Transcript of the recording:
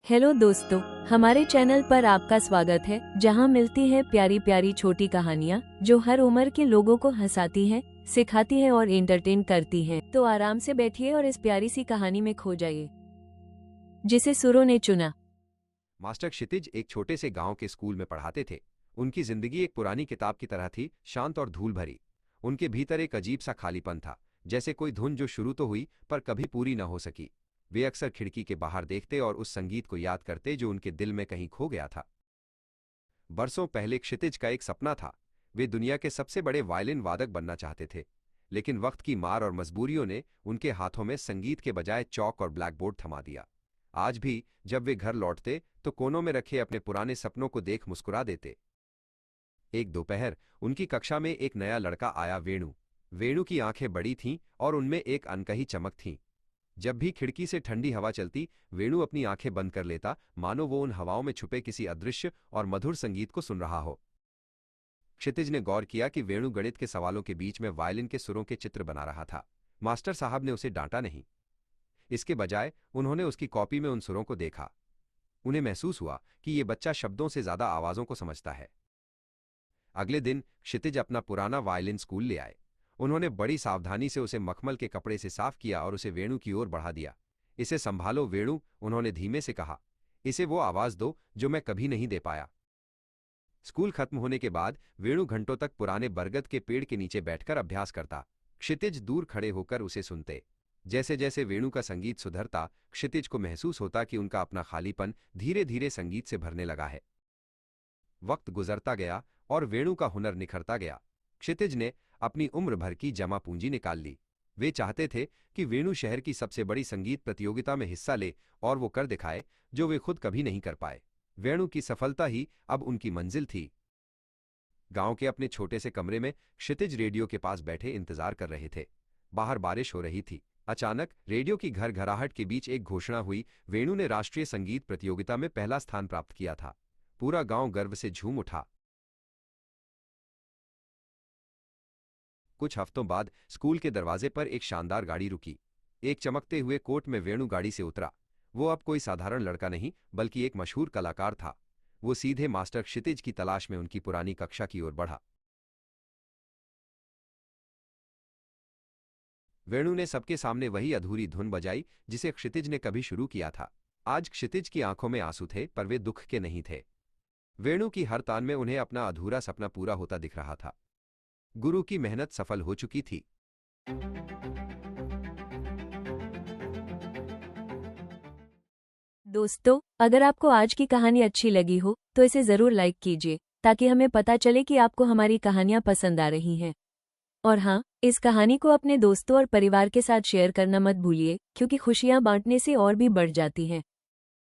Hello दोस्तों, हमारे channel पर आपका स्वागत है, जहां मिलती है प्यारी प्यारी छोटी कहानियां जो हर उम्र के लोगों को हंसाती हैं, सिखाती हैं और एंटरटेन करती हैं। तो आराम से बैठिए और इस प्यारी सी कहानी में खो जाइए, जिसे सुरों ने चुना। मास्टर क्षितिज एक छोटे से गांव के स्कूल में पढ़ाते थे। उनकी जिंदगी एक पुरानी किताब की तरह थी, शांत और धूल भरी। उनके भीतर एक अजीब सा खालीपन था, जैसे कोई धुन जो शुरू तो हुई पर कभी पूरी न हो सकी। वे अक्सर खिड़की के बाहर देखते और उस संगीत को याद करते जो उनके दिल में कहीं खो गया था। बरसों पहले क्षितिज का एक सपना था। वे दुनिया के सबसे बड़े वायलिन वादक बनना चाहते थे, लेकिन वक्त की मार और मजबूरियों ने उनके हाथों में संगीत के बजाय चौक और ब्लैकबोर्ड थमा दिया। आज भी जब वे घर लौटते तो कोनों में रखे अपने पुराने सपनों को देख मुस्कुरा देते। एक दोपहर उनकी कक्षा में एक नया लड़का आया, वेणु। वेणु की आंखें बड़ी थीं और उनमें एक अनकही चमक थी। जब भी खिड़की से ठंडी हवा चलती, वेणु अपनी आंखें बंद कर लेता, मानो वो उन हवाओं में छुपे किसी अदृश्य और मधुर संगीत को सुन रहा हो। क्षितिज ने गौर किया कि वेणु गणित के सवालों के बीच में वायलिन के सुरों के चित्र बना रहा था। मास्टर साहब ने उसे डांटा नहीं, इसके बजाय उन्होंने उसकी कॉपी में उन सुरों को देखा। उन्हें महसूस हुआ कि ये बच्चा शब्दों से ज्यादा आवाजों को समझता है। अगले दिन क्षितिज अपना पुराना वायलिन स्कूल ले आए। उन्होंने बड़ी सावधानी से उसे मखमल के कपड़े से साफ किया और उसे वेणु की ओर बढ़ा दिया। इसे संभालो वेणु, उन्होंने धीमे से कहा। इसे वो आवाज दो जो मैं कभी नहीं दे पाया। स्कूल खत्म होने के बाद वेणु घंटों तक पुराने बरगद के पेड़ के नीचे बैठकर अभ्यास करता। क्षितिज दूर खड़े होकर उसे सुनते। जैसे जैसे वेणु का संगीत सुधरता, क्षितिज को महसूस होता कि उनका अपना खालीपन धीरे धीरे संगीत से भरने लगा है। वक्त गुजरता गया और वेणु का हुनर निखरता गया। क्षितिज ने अपनी उम्र भर की जमा पूंजी निकाल ली। वे चाहते थे कि वेणु शहर की सबसे बड़ी संगीत प्रतियोगिता में हिस्सा ले और वो कर दिखाए जो वे खुद कभी नहीं कर पाए। वेणु की सफलता ही अब उनकी मंजिल थी। गांव के अपने छोटे से कमरे में क्षितिज रेडियो के पास बैठे इंतजार कर रहे थे। बाहर बारिश हो रही थी। अचानक रेडियो की घरघराहट के बीच एक घोषणा हुई, वेणु ने राष्ट्रीय संगीत प्रतियोगिता में पहला स्थान प्राप्त किया था। पूरा गांव गर्व से झूम उठा। कुछ हफ्तों बाद स्कूल के दरवाजे पर एक शानदार गाड़ी रुकी। एक चमकते हुए कोट में वेणु गाड़ी से उतरा। वो अब कोई साधारण लड़का नहीं, बल्कि एक मशहूर कलाकार था। वो सीधे मास्टर क्षितिज की तलाश में उनकी पुरानी कक्षा की ओर बढ़ा। वेणु ने सबके सामने वही अधूरी धुन बजाई जिसे क्षितिज ने कभी शुरू किया था। आज क्षितिज की आंखों में आंसू थे, पर वे दुख के नहीं थे। वेणु की हर तान में उन्हें अपना अधूरा सपना पूरा होता दिख रहा था। गुरु की मेहनत सफल हो चुकी थी। दोस्तों, अगर आपको आज की कहानी अच्छी लगी हो तो इसे जरूर लाइक कीजिए, ताकि हमें पता चले कि आपको हमारी कहानियां पसंद आ रही हैं। और हाँ, इस कहानी को अपने दोस्तों और परिवार के साथ शेयर करना मत भूलिए, क्योंकि खुशियां बांटने से और भी बढ़ जाती हैं।